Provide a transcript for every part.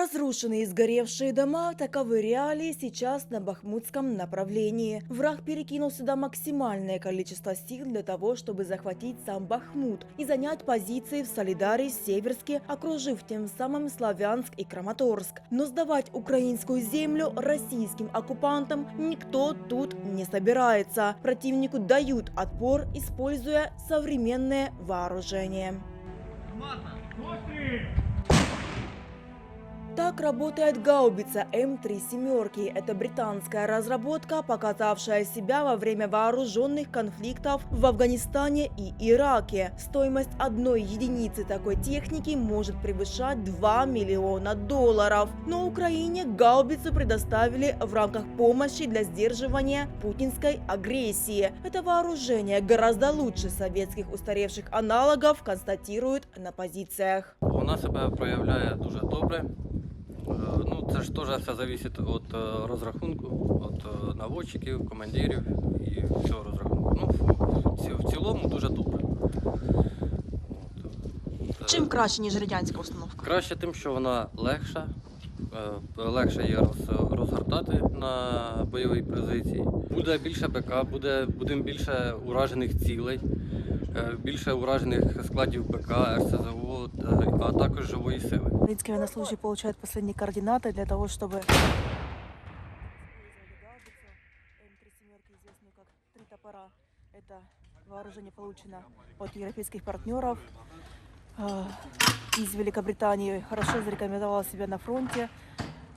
Разрушенные и сгоревшие дома – таковы реалии сейчас на Бахмутском направлении. Враг перекинул сюда максимальное количество сил для того, чтобы захватить сам Бахмут и занять позиции в Солидаре, Северске, окружив тем самым Славянск и Краматорск. Но сдавать украинскую землю российским оккупантам никто тут не собирается. Противнику дают отпор, используя современное вооружение. Так работает гаубица М3 «Семерки». Это британская разработка, показавшая себя во время вооруженных конфликтов в Афганистане и Ираке. Стоимость одной единицы такой техники может превышать $2 миллиона. Но Украине гаубицу предоставили в рамках помощи для сдерживания путинской агрессии. Это вооружение гораздо лучше советских устаревших аналогов, констатируют на позиціях. Вона себе проявляє дуже добре. Це ж теж все залежить від розрахунку, від наводчиків, командирів і всього розрахунку. В цілому дуже добре. Чим краще, ніж радянська установка? Краще тим, що вона легша, легше її розгортати на бойовій позиції. Буде більше БК, буде більше уражених цілей, більше уражених складів БК, РСЗО, а також живої сили. Украинские военнослужащие получают последние координаты для того, чтобы... М3 «Семерки», известную как «Три топора». Это вооружение получено от европейских партнеров. Из Великобритании хорошо зарекомендовала себя на фронте.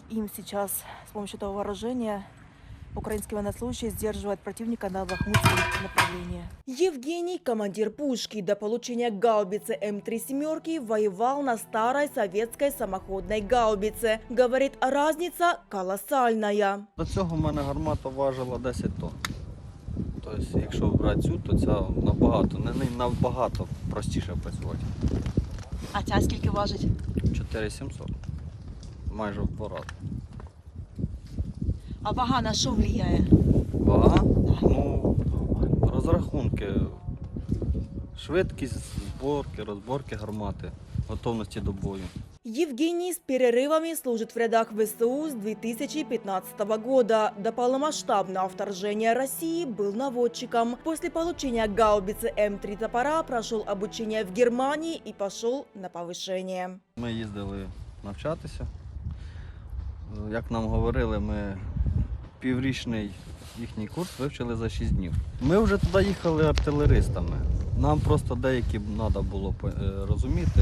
Им сейчас с помощью этого вооружения украинские военнослужащие сдерживают противника на Бахмутском направлении. Евгений, командир пушки, до получения гаубицы М3 «Семерки» воевал на старой советской самоходной гаубице. Говорит, разница колоссальная. До цього в мене гармата важила 10 тонн. Тобто, якщо брати цю, то ця набагато простіше працювати. А ця скільки важить? 4700. Майже в 2 рази. А вага на що впливає? Вага? Розрахунки. Швидкість розборки гармати, готовності до бою. Евгений с перерывами служит в рядах ВСУ с 2015 года. До полномасштабного вторжения России был наводчиком. После получения гаубицы М3 «Топора» прошел обучение в Германии и пошел на повышение. Ми їздили навчатися. Як нам говорили, ми піврічний їхній курс вивчили за 6 днів. Ми вже туди їхали артилеристами. Нам просто деякі треба було розуміти,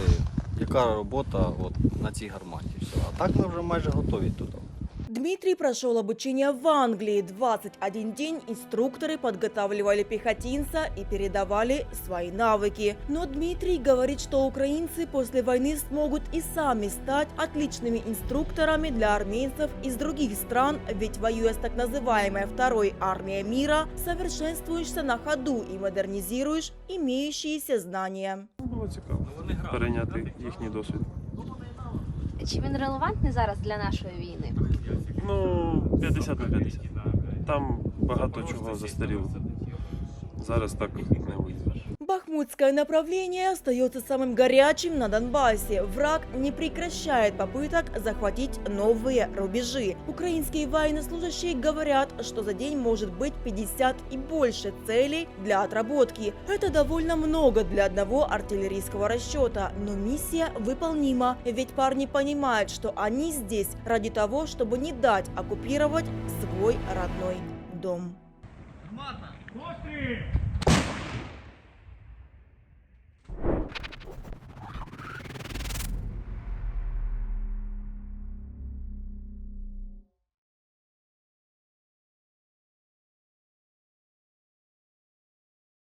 яка робота на цій гарматі. А так ми вже майже готові туди. Дмитрий прошел обучение в Англии. 21 день инструкторы подготавливали пехотинца и передавали свои навыки. Но Дмитрий говорит, что украинцы после войны смогут и сами стать отличными инструкторами для армейцев из других стран, ведь воюя с так называемой Второй армией мира, совершенствуешься на ходу и модернизируешь имеющиеся знания. Було цікаво перейняти їхній досвід. Чи він релевантний зараз для нашої війни? 50 на 50. Там багато чого застаріло. Зараз так не воюєш. Бахмутское направление остается самым горячим на Донбассе. Враг не прекращает попыток захватить новые рубежи. Украинские военнослужащие говорят, что за день может быть 50 и больше целей для отработки. Это довольно много для одного артиллерийского расчета, но миссия выполнима, ведь парни понимают, что они здесь ради того, чтобы не дать оккупировать свой родной дом. Постріл!